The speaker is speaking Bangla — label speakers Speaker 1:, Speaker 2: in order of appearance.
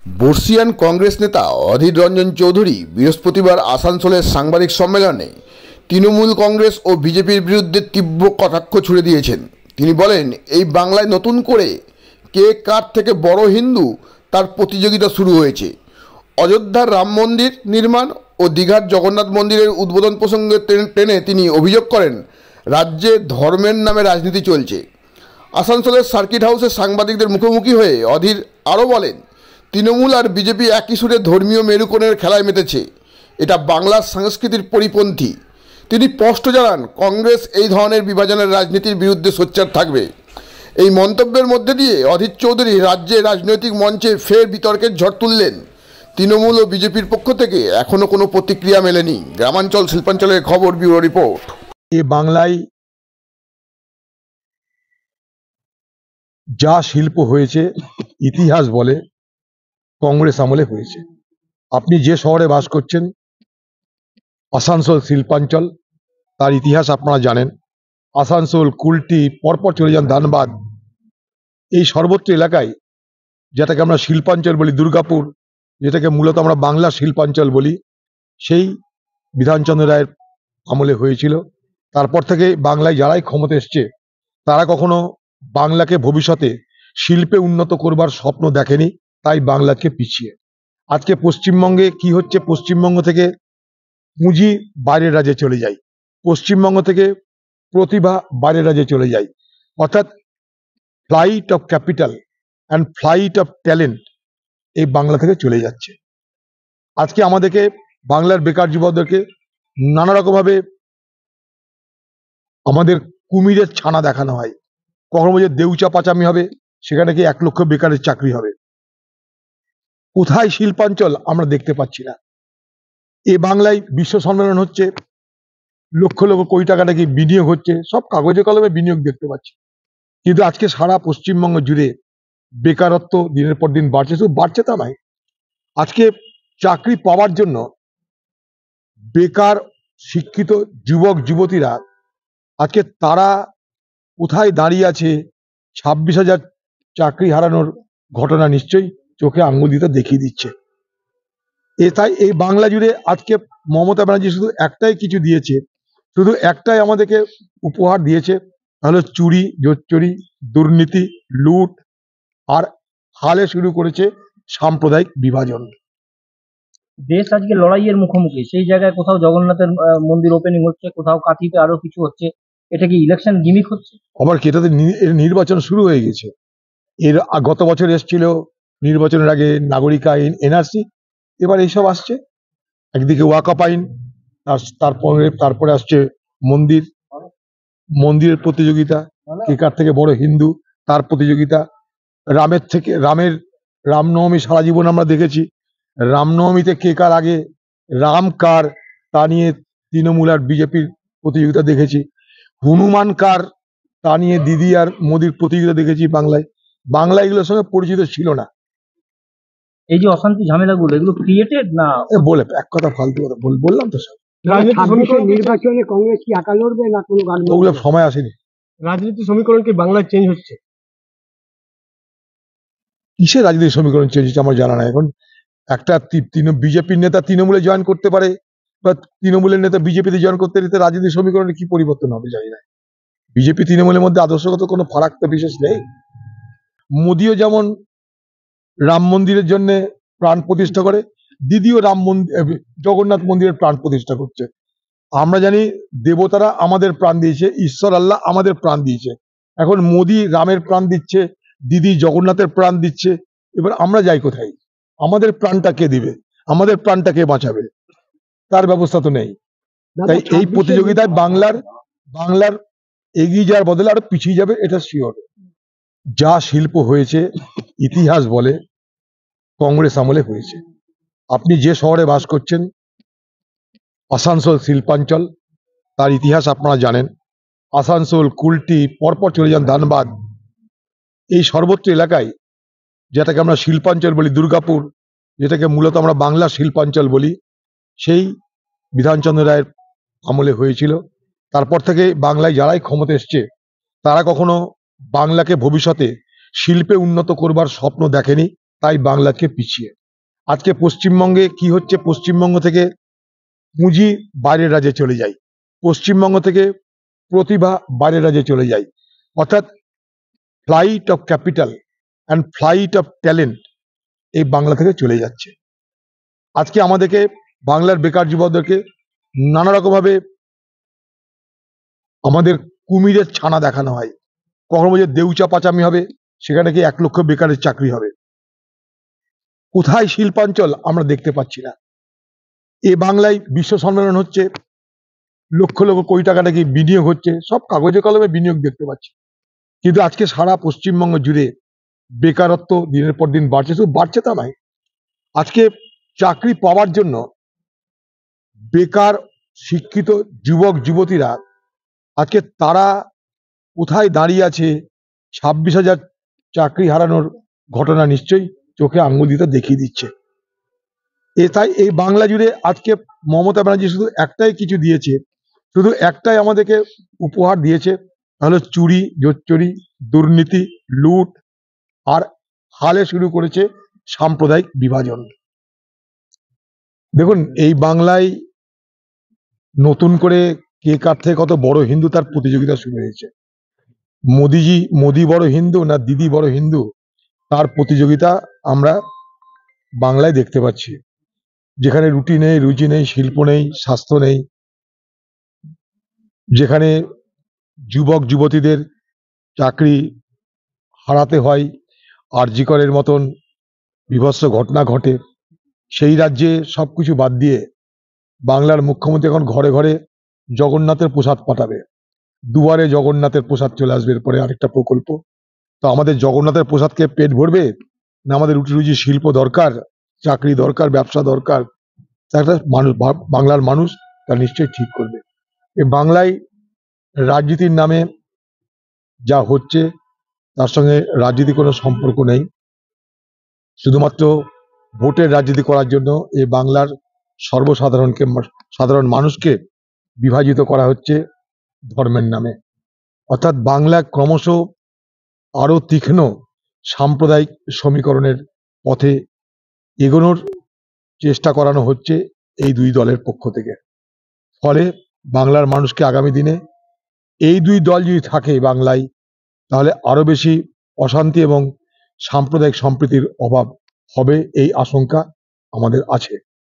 Speaker 1: বর্ষিয়ান কংগ্রেস নেতা অধীর রঞ্জন চৌধুরী বৃহস্পতিবার আসানসোলের সাংবাদিক সম্মেলনে তৃণমূল কংগ্রেস ও বিজেপির বিরুদ্ধে তীব্র কটাক্ষ ছুড়ে দিয়েছেন। তিনি বলেন, এই বাংলায় নতুন করে কে কার থেকে বড় হিন্দু তার প্রতিযোগিতা শুরু হয়েছে। অযোধ্যার রাম মন্দির নির্মাণ ও দীঘার জগন্নাথ মন্দিরের উদ্বোধন প্রসঙ্গে টেনে তিনি অভিযোগ করেন, রাজ্যে ধর্মের নামে রাজনীতি চলছে। আসানসোলের সার্কিট হাউসে সাংবাদিকদের মুখোমুখি হয়ে অধীর আরও বলেন, তৃণমূল আর বিজেপি একই সুরে ধর্মীয় মেরুকরণের খেলায় মেতেছে। এটা বাংলার সংস্কৃতির পরিপন্থী। তিনি স্পষ্ট জানান, কংগ্রেস এই ধরনের বিভাজনের রাজনীতির বিরুদ্ধে সোচ্চার থাকবে। এই মন্তব্যের মধ্যে দিয়ে অধীর চৌধুরী রাজ্যে রাজনৈতিক মঞ্চে ফের বিতর্কের ঝড় তুললেন। তৃণমূল ও বিজেপির পক্ষ থেকে এখনও কোনো প্রতিক্রিয়া মেলেনি। গ্রামাঞ্চল শিল্পাঞ্চলের খবর, ব্যুরো রিপোর্ট।
Speaker 2: এই বাংলায় যা শিল্প হয়েছে ইতিহাস বলে কংগ্রেস আমলে হয়েছে। আপনি যে শহরে বাস করছেন, আসানসোল শিল্পাঞ্চল, তার ইতিহাস আপনারা জানেন। আসানসোল, কুলটি, পরপর চলে যান ধানবাদ, এই সর্বত্র এলাকায় যেটাকে আমরা শিল্পাঞ্চল বলি, দুর্গাপুর যেটাকে মূলত আমরা বাংলা শিল্পাঞ্চল বলি, সেই বিধানচন্দ্র রায়ের আমলে হয়েছিল। তারপর থেকে বাংলায় যারাই ক্ষমতা এসছে তারা কখনো বাংলাকে ভবিষ্যতে শিল্পে উন্নত করবার স্বপ্ন দেখেনি, তাই বাংলাকে পিছিয়ে। আজকে পশ্চিমবঙ্গে কি হচ্ছে, পশ্চিমবঙ্গ থেকে পুঁজি বাইরের রাজ্যে চলে যায়, পশ্চিমবঙ্গ থেকে প্রতিভা বাইরের রাজ্যে চলে যায়, অর্থাৎ flight of capital and flight of talent এই বাংলা থেকে চলে যাচ্ছে। আজকে আমাদেরকে বাংলার বেকার যুবকদেরকে নানা রকমভাবে আমাদের কুমিরের ছানা দেখানো হয়। কখনো বলছে দেউচা পাচামি হবে, সেখানে কি 1 লক্ষ বেকারের চাকরি হবে। কোথায় শিল্পাঞ্চল আমরা দেখতে পাচ্ছি না। এ বাংলায় বিশ্ব সম্মেলন হচ্ছে, লক্ষ লক্ষ কোটি টাকা নাকি বিনিয়োগ হচ্ছে, সব কাগজে কলমে বিনিয়োগ দেখতে পাচ্ছি। কিন্তু আজকে সারা পশ্চিমবঙ্গ জুড়ে বেকারত্ব দিনের পর দিন বাড়ছে। শুধু বাড়ছে তা নয়, আজকে চাকরি পাওয়ার জন্য বেকার শিক্ষিত যুবক যুবতীরা আজকে তারা কোথায় দাঁড়িয়ে আছে, 26,000 চাকরি হারানোর ঘটনা নিশ্চয়ই চোখে আঙ্গুল দিতে দেখিয়ে দিচ্ছে। তাই এই বাংলা জুড়ে আজকে মমতা ব্যানার্জি শুধু একটাই কিছু দিয়েছে, শুধু একটাই আমাদেরকে উপহার দিয়েছে, তাহলে চুরি, জোচ্চুরি, দুর্নীতি, লুট, আর হালে শুরু করেছে সাম্প্রদায়িক বিভাজন।
Speaker 3: দেশ আজকে লড়াইয়ের মুখোমুখি, সেই জায়গায় কোথাও জগন্নাথের মন্দির ওপেনিং হচ্ছে, কোথাও কাঁথিতে আরো কিছু হচ্ছে। এটা কি ইলেকশন গিমিক হচ্ছে?
Speaker 2: আবার কি এটাতে নির্বাচন শুরু হয়ে গেছে? গত বছর এসেছিল নির্বাচনের আগে নাগরিক আইন, এনআরসি, এবার এইসব আসছে। একদিকে ওয়াকআপ আইন, তারপরে আসছে মন্দিরের প্রতিযোগিতা, কে কার থেকে বড় হিন্দু তার প্রতিযোগিতা। রামনবমী সারা জীবন আমরা দেখেছি, রামনবমীতে কে কার আগে, রাম কার, তা নিয়ে তৃণমূল আর বিজেপির প্রতিযোগিতা দেখেছি। হনুমান কার, তা নিয়ে দিদি আর মোদির প্রতিযোগিতা দেখেছি। বাংলা এগুলোর সঙ্গে পরিচিত ছিল না।
Speaker 3: এই যে অশান্তি ঝামেলাগুলো, এগুলো ক্রিয়েটেড না?
Speaker 2: বলে এক কথা ফালতু কথা বললাম তো সব।
Speaker 4: নির্বাচনে কংগ্রেস কি একা লড়বে না কোনো?
Speaker 2: ওগুলো সময় আসেনি।
Speaker 4: রাজনীতি সমীকরণ কি বাংলায় চেঞ্জ হচ্ছে?
Speaker 2: কিসের রাজনীতির সমীকরণ চেঞ্জ হচ্ছে আমার জানা নাই। এখন একটা বিজেপির নেতা তৃণমূলে জয়েন করতে পারে, বা তৃণমূলের নেতা বিজেপিতে জয়েন করতে দিতে রাজনীতির সমীকরণে কি পরিবর্তন হবে জানি না। বিজেপি তৃণমূলের মধ্যে আদর্শগত কোনো ফারাক তো বিশেষ নেই। মোদিও যেমন রাম মন্দিরের জন্য প্রাণ প্রতিষ্ঠা করে, দিদিও জগন্নাথ মন্দিরের প্রাণ প্রতিষ্ঠা করছে। আমরা জানি দেবতারা আমাদের প্রাণ দিয়েছে, ঈশ্বর আল্লাহ আমাদের প্রাণ দিয়েছে। এখন মোদি রামের প্রাণ দিচ্ছে, দিদি জগন্নাথের প্রাণ দিচ্ছে। এবার আমরা যাই কোথায়? আমাদের প্রাণটা কে দিবে, আমাদের প্রাণটা কে বাঁচাবে, তার ব্যবস্থা তো নেই। তাই এই প্রতিযোগিতায় বাংলার এগিয়ে যাওয়ার বদলে আরো পিছিয়ে যাবে, এটা শিওর। যা শিল্প হয়েছে ইতিহাস বলে কংগ্রেস আমলে হয়েছে। আপনি যে শহরে বাস করছেন, আসানসোল শিল্পাঞ্চল, তার ইতিহাস আপনারা জানেন। আসানসোল, কুলটি, পরপর চলে যান ধানবাদ, এই সর্বত্র এলাকায় যেটাকে আমরা শিল্পাঞ্চল বলি, দুর্গাপুর যেটাকে মূলত আমরা বাংলা শিল্পাঞ্চল বলি, সেই বিধানচন্দ্র রায়ের আমলে হয়েছিল। তারপর থেকে বাংলায় যারাই ক্ষমতা এসছে তারা কখনো বাংলাকে ভবিষ্যতে শিল্পে উন্নত করবার স্বপ্ন দেখেনি, তাই বাংলাকে পিছিয়ে। আজকে পশ্চিমবঙ্গে কি হচ্ছে, পশ্চিমবঙ্গ থেকে পুঁজি বাইরের রাজ্যে চলে যায়, পশ্চিমবঙ্গ থেকে প্রতিভা বাইরের রাজ্যে চলে যায়, অর্থাৎ flight of capital and flight of talent এই বাংলা থেকে চলে যাচ্ছে। আজকে আমাদেরকে বাংলার বেকার যুবকদেরকে নানা রকম ভাবে আমাদের কুমিরের ছানা দেখানো হয়। কখনো বলছে দেউচা পাচামি হবে, সেখানে কি 1 লক্ষ বেকারের চাকরি হবে। কোথায় শিল্পাঞ্চল আমরা দেখতে পাচ্ছি না। এ বাংলায় বিশ্ব সম্মেলন হচ্ছে, লক্ষ লক্ষ কোটি টাকা নাকি বিনিয়োগ হচ্ছে, সব কাগজে কলমে বিনিয়োগ দেখতে পাচ্ছি, কিন্তু আজকে সারা পশ্চিমবঙ্গ জুড়ে বেকারত্ব দিনের পর দিন বাড়ছে। শুধু বাড়ছে তা নয়, আজকে চাকরি পাওয়ার জন্য বেকার শিক্ষিত যুবক যুবতীরা আজকে তারা কোথায় দাঁড়িয়ে আছে, 26,000 চাকরি হারানোর ঘটনা নিশ্চয়ই চোখে আঙ্গুল দিতে দেখিয়ে দিচ্ছে। তাই এই বাংলা জুড়ে আজকে মমতা ব্যানার্জি শুধু একটাই কিছু দিয়েছে, শুধু একটাই আমাদেরকে উপহার দিয়েছে, তাহলে চুরি, জোচ্চুরি, দুর্নীতি, লুট, আর হালে শুরু করেছে সাম্প্রদায়িক বিভাজন। দেখুন, এই বাংলায় নতুন করে কে কার থেকে কত বড় হিন্দু তার প্রতিযোগিতা শুরু হয়েছে। মোদি বড় হিন্দু না দিদি বড় হিন্দু, তার প্রতিযোগিতা আমরা বাংলায় দেখতে পাচ্ছি। যেখানে রুটি নেই, রুচি নেই, শিল্প নেই, স্বাস্থ্য নেই, যেখানে যুবক যুবতীদের চাকরি হারাতে হয়, আরজি করের মতন বিভৎস ঘটনা ঘটে, সেই রাজ্যে সবকিছু বাদ দিয়ে বাংলার মুখ্যমন্ত্রী এখন ঘরে ঘরে জগন্নাথের প্রসাদ পাঠাবে। দুয়ারে জগন্নাথের প্রসাদ চলে আসবে এরপরে আরেকটা প্রকল্প। তো আমাদের জগন্নাথের প্রসাদকে পেট ভরবে না আমাদের রুটি রুজি শিল্প দরকার, চাকরি দরকার, ব্যবসা দরকার? একটা মানুষ, বাংলার মানুষ তা নিশ্চয়ই ঠিক করবে। এই বাংলায় রাজনীতির নামে যা হচ্ছে তার সঙ্গে রাজনীতি কোনো সম্পর্ক নেই। শুধুমাত্র ভোটের রাজনীতি করার জন্য এই বাংলার সাধারণ মানুষকে বিভাজিত করা হচ্ছে ধর্মের নামে। অর্থাৎ বাংলা ক্রমশ আরো তীক্ষ্ণ সাম্প্রদায়িক সমীকরণের পথে এগোনোর চেষ্টা করানো হচ্ছে এই দুই দলের পক্ষ থেকে। ফলে বাংলার মানুষকে আগামী দিনে এই দুই দল যদি থাকে বাংলায়, তাহলে আরো বেশি অশান্তি এবং সাম্প্রদায়িক সম্প্রীতির অভাব হবে, এই আশঙ্কা আমাদের আছে।